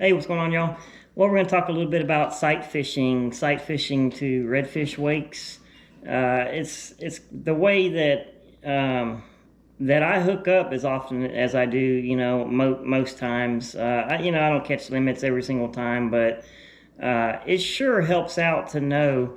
Hey, what's going on, y'all? Well, we're going to talk a little bit about sight fishing to redfish wakes. It's the way that I hook up as often as I do. Most times. I don't catch limits every single time, but it sure helps out to know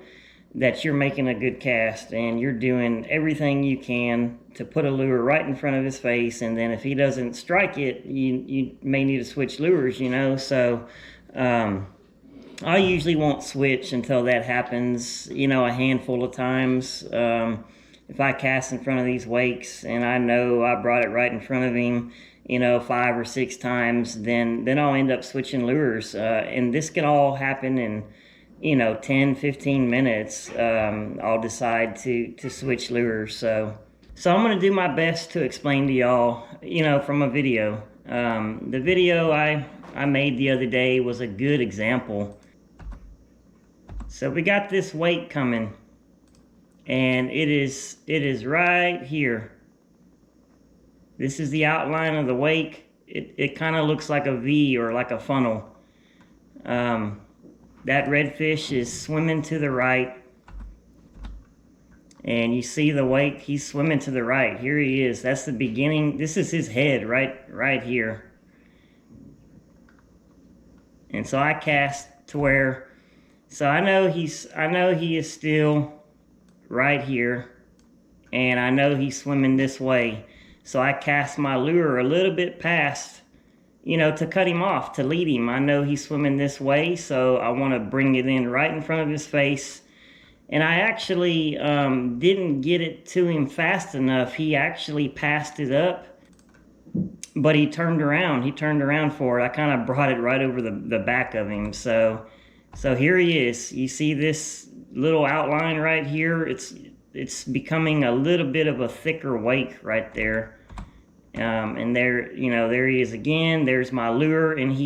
that you're making a good cast and you're doing everything you can to put a lure right in front of his face. And then if he doesn't strike it, you may need to switch lures, So I usually won't switch until that happens, a handful of times. If I cast in front of these wakes and I know I brought it right in front of him, 5 or 6 times, then I'll end up switching lures. And this can all happen in 10, 15 minutes. I'll decide to switch lures. So I'm going to do my best to explain to y'all, from a video. The video I made the other day was a good example. So we got this wake coming, and it is right here. This is the outline of the wake. It kind of looks like a V or like a funnel. That redfish is swimming to the right. And you see the wake, he's swimming to the right. Here he is. That's the beginning. This is his head right here. And so I cast to where, so I know he is still right here. And I know he's swimming this way. So I cast my lure a little bit past, to cut him off, to lead him. I know he's swimming this way, so I want to bring it in right in front of his face. And I actually didn't get it to him fast enough. He actually passed it up, but he turned around. He turned around for it. I kind of brought it right over the back of him. So here he is. You see this little outline right here? It's becoming a little bit of a thicker wake right there. And there, there he is again. There's my lure, and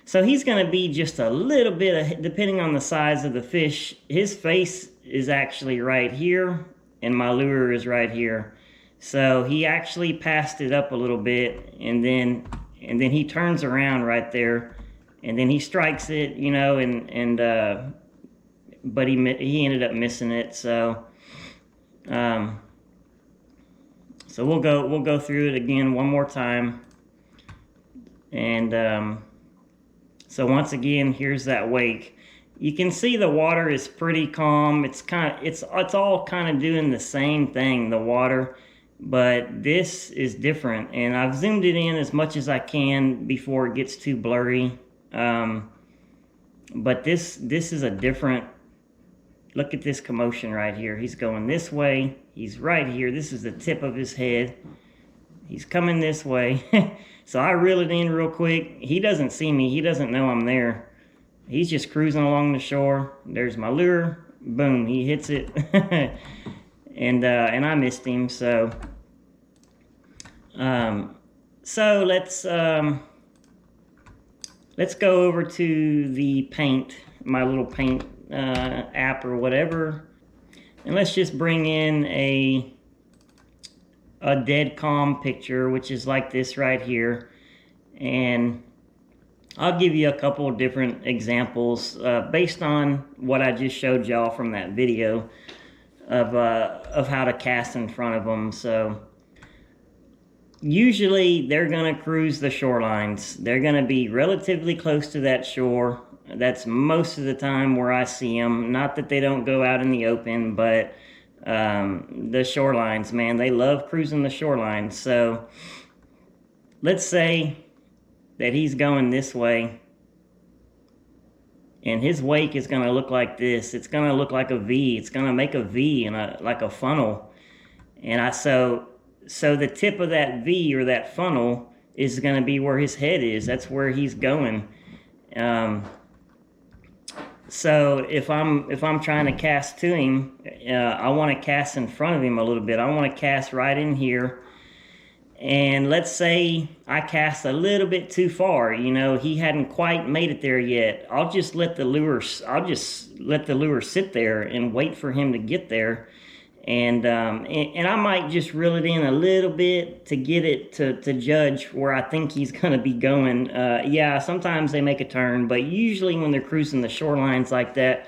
so he's going to be just a little bit, depending on the size of the fish. His face is actually right here, and my lure is right here. So he actually passed it up a little bit, and then he turns around right there, and then he strikes it, but he ended up missing it. So we'll go through it again one more time. And so once again, here's that wake. You can see the water is pretty calm. It's all kind of doing the same thing, the water, but this is different. And I've zoomed it in as much as I can before it gets too blurry. But this is a different. Look at this commotion right here. He's going this way. He's right here. This is the tip of his head. He's coming this way. So I reel it in real quick. He doesn't see me. He doesn't know I'm there. He's just cruising along the shore. There's my lure. Boom, he hits it. and I missed him. So let's go over to the paint, my little paint app or whatever, and let's just bring in a dead calm picture, which is like this right here. And I'll give you a couple of different examples based on what I just showed y'all from that video of how to cast in front of them. So usually they're going to cruise the shorelines. They're going to be relatively close to that shore. That's most of the time where I see them. Not that they don't go out in the open, but the shorelines, man, they love cruising the shorelines. So let's say that he's going this way, and his wake is going to look like this. It's going to look like a V. It's going to make a V and like a funnel. And so the tip of that V or that funnel is going to be where his head is. That's where he's going. So if I'm trying to cast to him, I want to cast in front of him a little bit. I want to cast right in here. And let's say I cast a little bit too far. He hadn't quite made it there yet. I'll just let the lure sit there and wait for him to get there. And I might just reel it in a little bit to get it to judge where I think he's going to be going. Yeah, sometimes they make a turn, but usually when they're cruising the shorelines like that,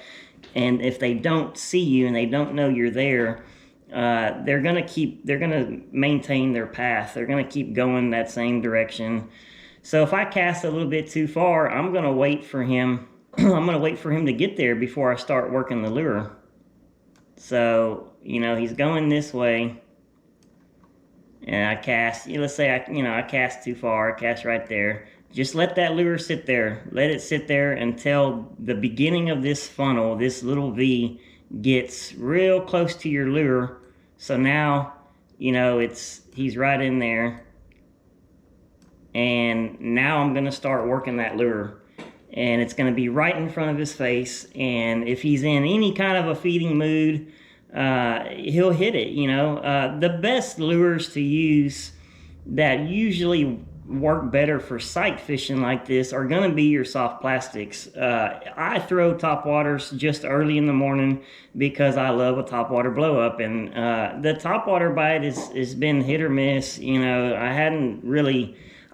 and if they don't see you and they don't know you're there, they're going to maintain their path. They're going to keep going that same direction. So if I cast a little bit too far, I'm going to wait for him. I'm going to wait for him to get there before I start working the lure. So, he's going this way, and I cast, let's say I cast too far, I cast right there. Just let that lure sit there. Let it sit there until the beginning of this funnel, this little V, gets real close to your lure. So now, he's right in there. And now I'm going to start working that lure. And it's going to be right in front of his face. And if he's in any kind of a feeding mood, he'll hit it. The best lures to use that usually work better for sight fishing like this are going to be your soft plastics. I throw topwaters just early in the morning because I love a topwater blow up, and the topwater bite has been hit or miss.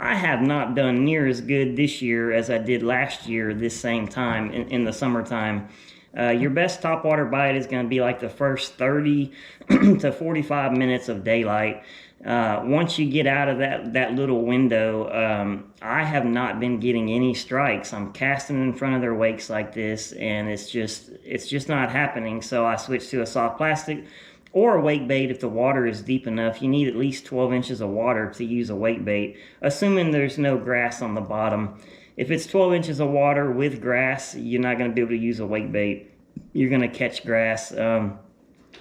I have not done near as good this year as I did last year this same time in the summertime. Your best topwater bite is going to be like the first 30 to 45 minutes of daylight. Once you get out of that little window, I have not been getting any strikes. I'm casting in front of their wakes like this, and it's just not happening. So I switched to a soft plastic or a wake bait if the water is deep enough. You need at least 12 inches of water to use a wake bait, assuming there's no grass on the bottom. If it's 12 inches of water with grass, you're not going to be able to use a wake bait. You're going to catch grass. I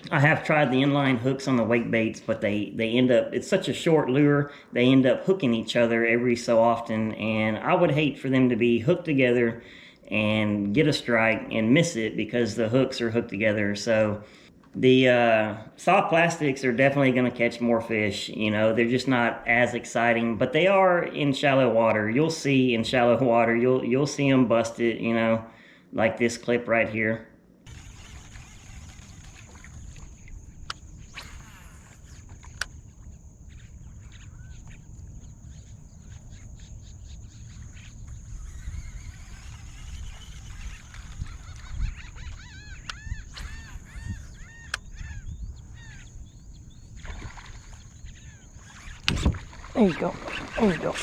have tried the inline hooks on the wake baits, but they end up, it's such a short lure, they end up hooking each other every so often, and I would hate for them to be hooked together and get a strike and miss it because the hooks are hooked together. So the soft plastics are definitely going to catch more fish. They're just not as exciting, but they are in shallow water. You'll see in shallow water, you'll see them busted, like this clip right here. There you go. There you go.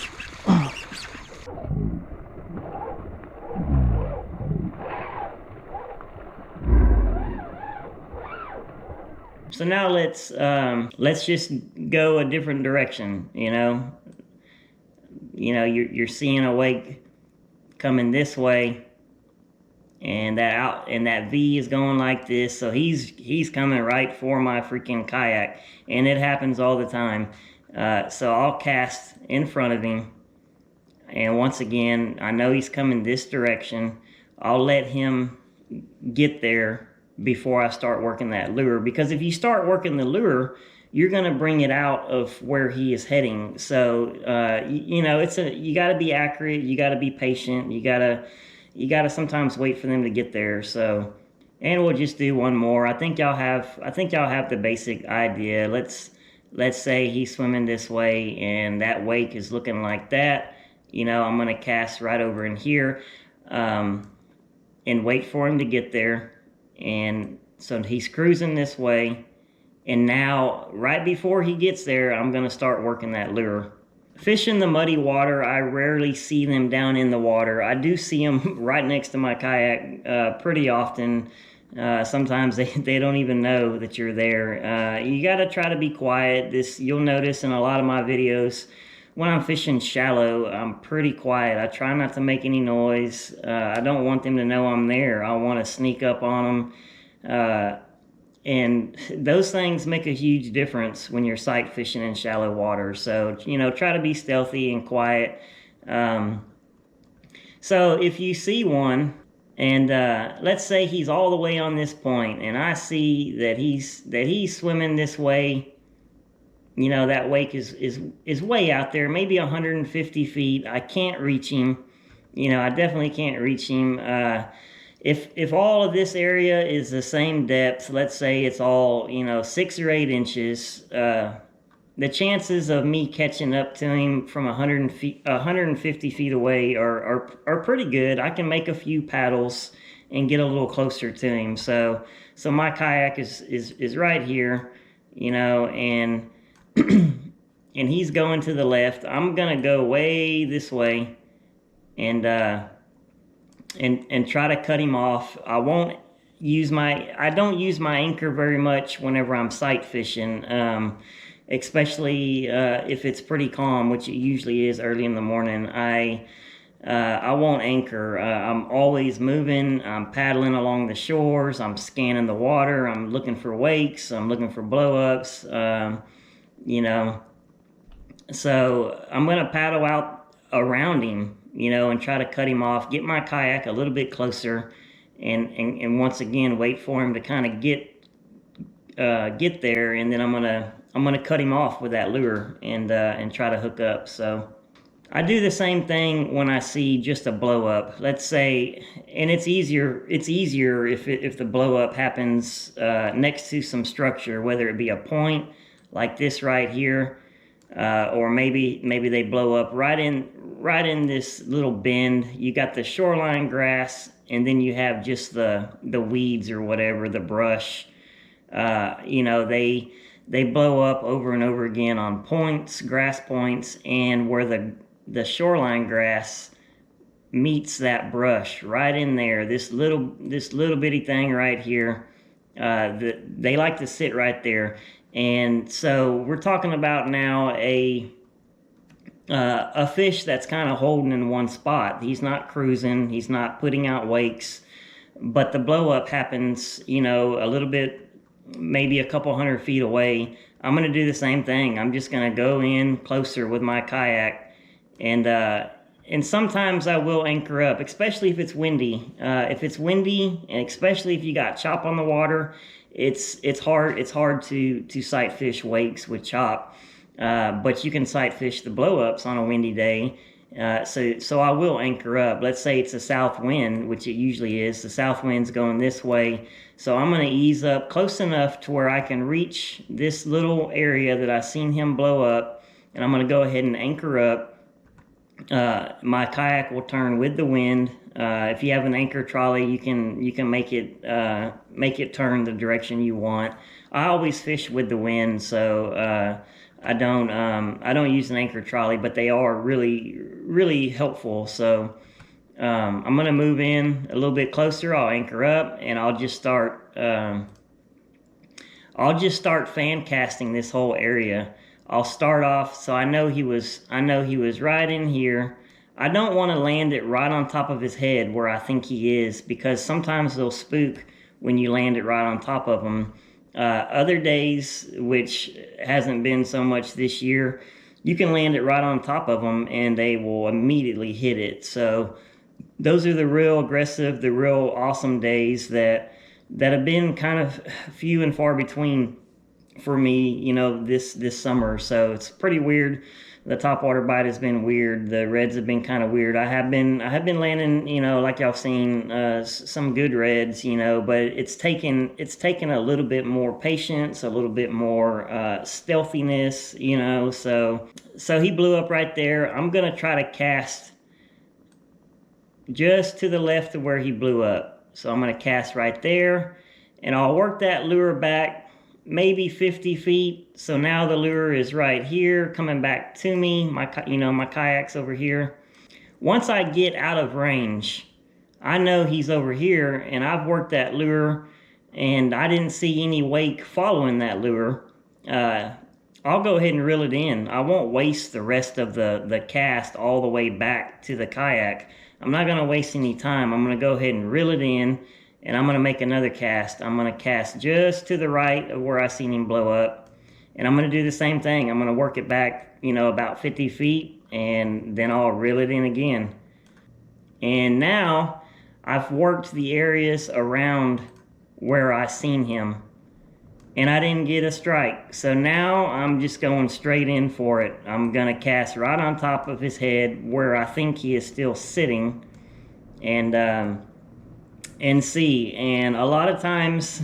So now let's just go a different direction. You're seeing a wake coming this way, and that V is going like this. So he's coming right for my freaking kayak, and it happens all the time. So I'll cast in front of him, and once again, I know he's coming this direction. I'll let him get there before I start working that lure, because if you start working the lure, you're going to bring it out of where he is heading. So you got to be accurate, you got to be patient, you got to sometimes wait for them to get there. So, and we'll just do one more. I think y'all have the basic idea. Let's say he's swimming this way and that wake is looking like that. I'm going to cast right over in here and wait for him to get there. And so he's cruising this way. And now, right before he gets there, I'm going to start working that lure. Fish in the muddy water, I rarely see them down in the water. I do see them right next to my kayak pretty often. Sometimes they don't even know that you're there. You got to try to be quiet. You'll notice in a lot of my videos, when I'm fishing shallow, I'm pretty quiet. I try not to make any noise. I don't want them to know I'm there. I want to sneak up on them. And those things make a huge difference when you're sight fishing in shallow water. So, try to be stealthy and quiet. So if you see one, and let's say he's all the way on this point, and I see that he's swimming this way. That wake is way out there, maybe 150 feet. I can't reach him. I definitely can't reach him. if all of this area is the same depth, let's say it's all, 6 or 8 inches, the chances of me catching up to him from 150 feet away are pretty good. I can make a few paddles and get a little closer to him. So my kayak is right here, and and he's going to the left. I'm gonna go way this way, and try to cut him off. I don't use my anchor very much whenever I'm sight fishing, especially if it's pretty calm, which it usually is early in the morning. I won't anchor. I'm always moving. I'm paddling along the shores. I'm scanning the water. I'm looking for wakes. I'm looking for blow ups. So I'm gonna paddle out around him, and try to cut him off, get my kayak a little bit closer, and once again wait for him to kind of get there, and then I'm gonna cut him off with that lure and try to hook up. So I do the same thing when I see just a blow up. Let's say, and it's easier if the blow up happens next to some structure, whether it be a point like this right here, or maybe they blow up right in this little bend. You got the shoreline grass, and then you have just the weeds or whatever, the brush. They blow up over and over again on points, grass points, and where the shoreline grass meets that brush right in there. This little bitty thing right here. They like to sit right there. And so we're talking about now a fish that's kind of holding in one spot. He's not cruising. He's not putting out wakes. But the blow up happens, a little bit, maybe a couple 100 feet away. I'm going to do the same thing. I'm just going to go in closer with my kayak. And sometimes I will anchor up, especially if it's windy. If it's windy, and especially if you got chop on the water, it's hard to sight fish wakes with chop, but you can sight fish the blow ups on a windy day. So I will anchor up. Let's say it's a south wind, which it usually is. The south wind's going this way, so I'm going to ease up close enough to where I can reach this little area that I've seen him blow up, and I'm going to go ahead and anchor up. My kayak will turn with the wind. If you have an anchor trolley, you can make it turn the direction you want. I always fish with the wind, so I don't use an anchor trolley, but they are really helpful. So I'm gonna move in a little bit closer. I'll anchor up, and I'll just start fan casting this whole area. I'll start off, so I know he was right in here. I don't want to land it right on top of his head where I think he is, because sometimes they'll spook when you land it right on top of them. Other days, which hasn't been so much this year, you can land it right on top of them and they will immediately hit it. So those are the real aggressive, the real awesome days that have been kind of few and far between for me, this summer. So it's pretty weird. The topwater bite has been weird. The reds have been kind of weird. I have been landing, like y'all seen, some good reds, but it's taken a little bit more patience, a little bit more stealthiness, so he blew up right there. I'm gonna try to cast just to the left of where he blew up. So I'm gonna cast right there, and I'll work that lure back maybe 50 feet. So now the lure is right here coming back to me. My kayak's over here. Once I get out of range, I know he's over here, and I've worked that lure and I didn't see any wake following that lure. I'll go ahead and reel it in. I won't waste the rest of the cast all the way back to the kayak. I'm not going to waste any time. I'm going to go ahead and reel it in, and I'm going to make another cast. I'm going to cast just to the right of where I seen him blow up. And I'm going to do the same thing. I'm going to work it back, about 50 feet, and then I'll reel it in again. And now I've worked the areas around where I seen him, and I didn't get a strike. So now I'm just going straight in for it. I'm going to cast right on top of his head where I think he is still sitting. And and see. And a lot of times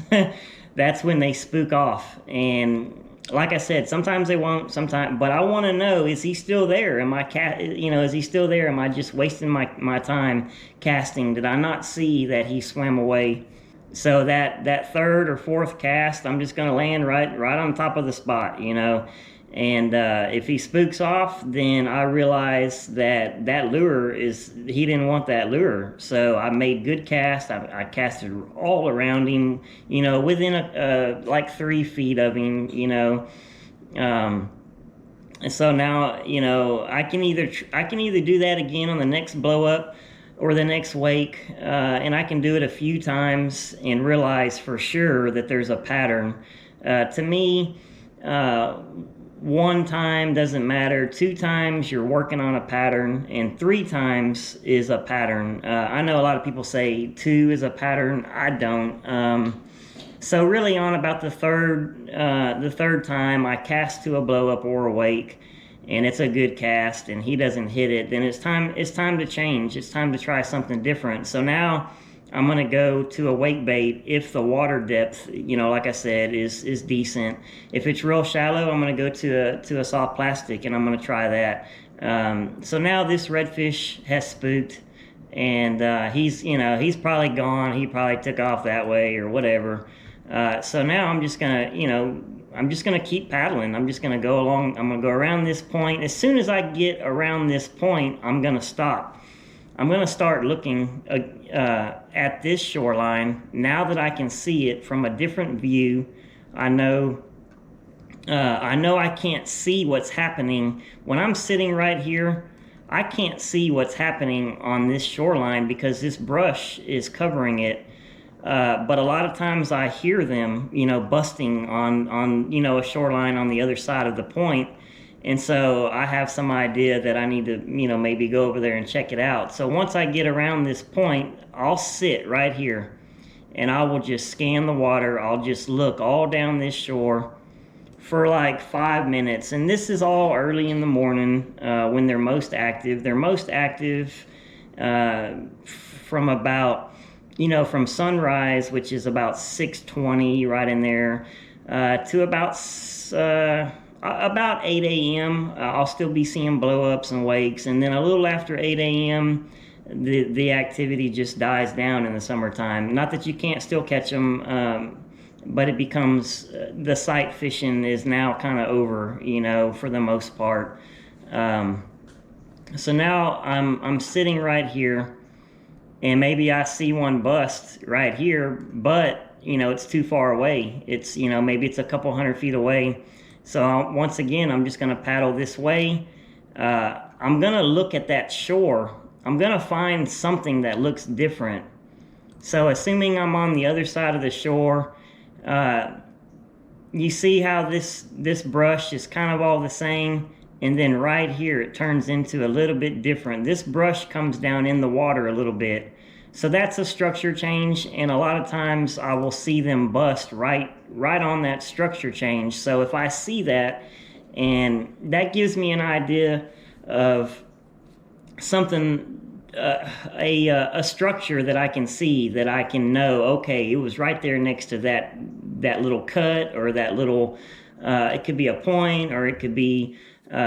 that's when they spook off. And like I said, sometimes they won't, sometimes, but I want to know, is he still there? Am I is he still there? Am I just wasting my time casting? Did I not see that he swam away? So that third or fourth cast, I'm just going to land right on top of the spot, And if he spooks off, then I realize that lure he didn't want that lure. So I made good cast. I casted all around him, within like 3 feet of him, And so now, I can either do that again on the next blow up or the next wake, and I can do it a few times and realize for sure that there's a pattern. To me, 1 time doesn't matter. 2 times you're working on a pattern, and 3 times is a pattern. I know a lot of people say 2 is a pattern. I don't. So really, on about the third time, I cast to a blow up or a wake, and it's a good cast, and he doesn't hit it. Then it's time to change. It's time to try something different. So now I'm going to go to a wake bait if the water depth, like I said, is decent. If it's real shallow, I'm going to go to a soft plastic, and I'm going to try that. So now this redfish has spooked, and he's probably gone. He probably took off that way or whatever. So now I'm just going to keep paddling. I'm just going to go along. I'm going to go around this point. As soon as I get around this point, I'm going to stop. I'm going to start looking at this shoreline. Now that I can see it from a different view, I know I can't see what's happening. When I'm sitting right here, I can't see what's happening on this shoreline because this brush is covering it. But a lot of times I hear them, busting on a shoreline on the other side of the point. And so I have some idea that I need to, maybe go over there and check it out. So once I get around this point, I'll sit right here and I will just scan the water. I'll just look all down this shore for like 5 minutes. And this is all early in the morning when they're most active. They're most active from about, from sunrise, which is about 6:20, right in there, to about 8 a.m. I'll still be seeing blow-ups and wakes, and then a little after 8 a.m. the activity just dies down in the summertime. Not that you can't still catch them, but it becomes the sight fishing is now kind of over, for the most part. So now I'm sitting right here, and maybe I see one bust right here, but it's too far away. It's maybe it's a couple 100 feet away. So once again, I'm just going to paddle this way. I'm going to look at that shore. I'm going to find something that looks different. So assuming I'm on the other side of the shore, you see how this brush is kind of all the same, and then right here it turns into a little bit different. This brush comes down in the water a little bit. So that's a structure change, and a lot of times I will see them bust right on that structure change. So if I see that, and that gives me an idea of something, a structure that I can see, that I can know, okay, it was right there next to that little cut, or that little, it could be a point, or it could be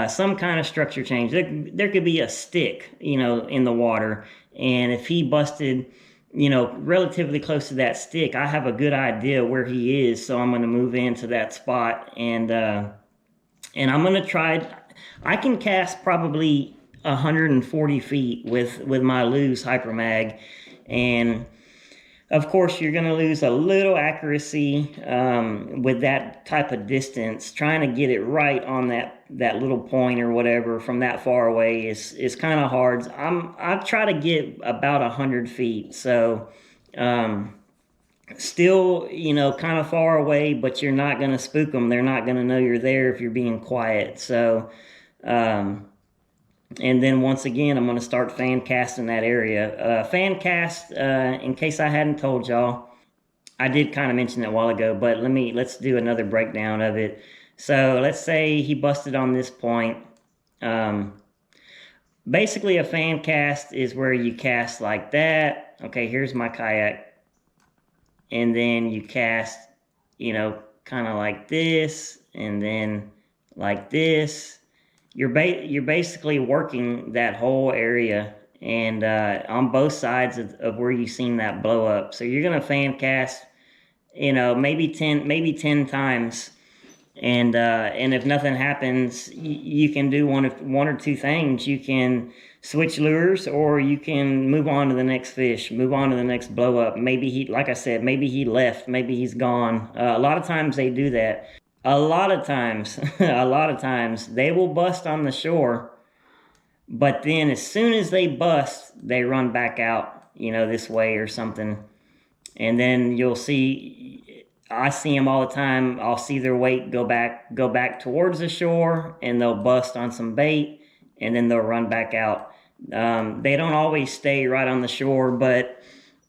some kind of structure change. There could be a stick, in the water. And if he busted, relatively close to that stick, I have a good idea where he is. So I'm going to move into that spot, and I'm going to try. I can cast probably 140 feet with my loose hypermag, and of course you're going to lose a little accuracy with that type of distance. Trying to get it right on that little point or whatever from that far away is kind of hard. I try to get about 100 feet, so still kind of far away, but you're not going to spook them. They're not going to know you're there if you're being quiet. So and then once again, I'm going to start fan casting that area. Fan cast, in case I hadn't told y'all, I did kind of mention it a while ago, but let's do another breakdown of it. So let's say he busted on this point. Basically, a fan cast is where you cast like that. Okay, here's my kayak. and then you cast, you know, kind of like this, and then like this. You're basically working that whole area, and on both sides of where you've seen that blow up. So you're gonna fan cast, you know, maybe 10 times, and if nothing happens, you can do one or two things. You can switch lures, or you can move on to the next fish, move on to the next blow up. Maybe he, like I said, maybe he left, maybe he's gone. A lot of times they do that. A lot of times they will bust on the shore, but then as soon as they bust, they run back out, you know, this way or something. And then you'll see, I see them all the time. I'll see their weight go back towards the shore, and they'll bust on some bait, and then they'll run back out. They don't always stay right on the shore, but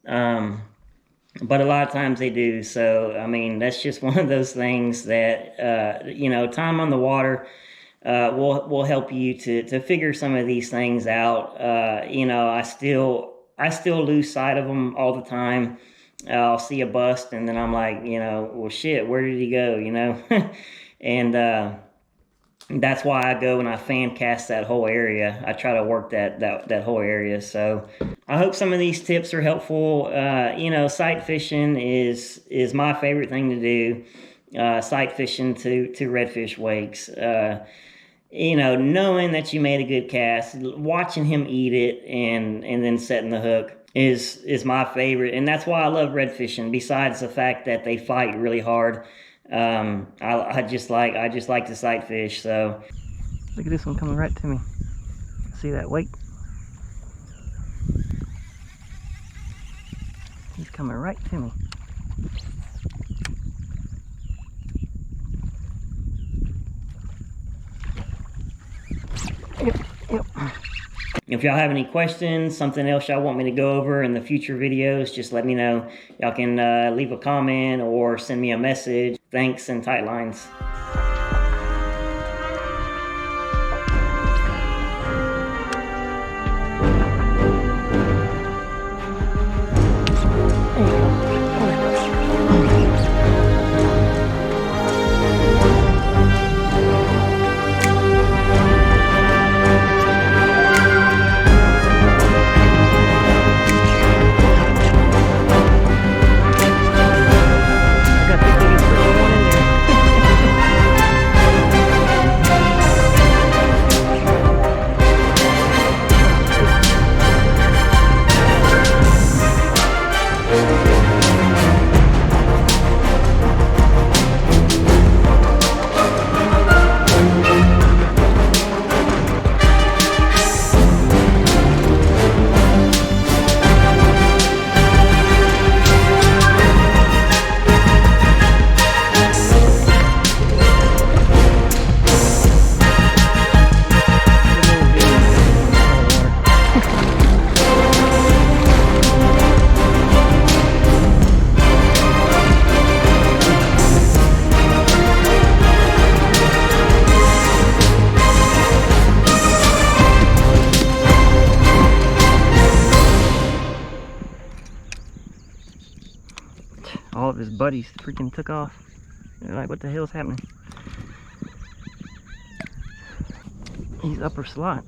a lot of times they do. So, I mean, that's just one of those things that, you know, time on the water will help you to figure some of these things out. You know, I still lose sight of them all the time. I'll see a bust, and then I'm like, you know, well, shit, where did he go, you know? And that's why I go and I fan cast that whole area. I try to work that whole area. So I hope some of these tips are helpful. You know, sight fishing is my favorite thing to do. Sight fishing to redfish wakes. You know, knowing that you made a good cast, watching him eat it, and then setting the hook is my favorite. And that's why I love redfishing, besides the fact that they fight really hard. I just like to sight fish. So look at this one coming right to me. See that weight? He's coming right to me. Yep. If y'all have any questions, something else y'all want me to go over in the future videos, just let me know. Y'all can leave a comment or send me a message. Thanks, and tight lines. All of his buddies freaking took off. They're like, what the hell's happening? He's upper slot.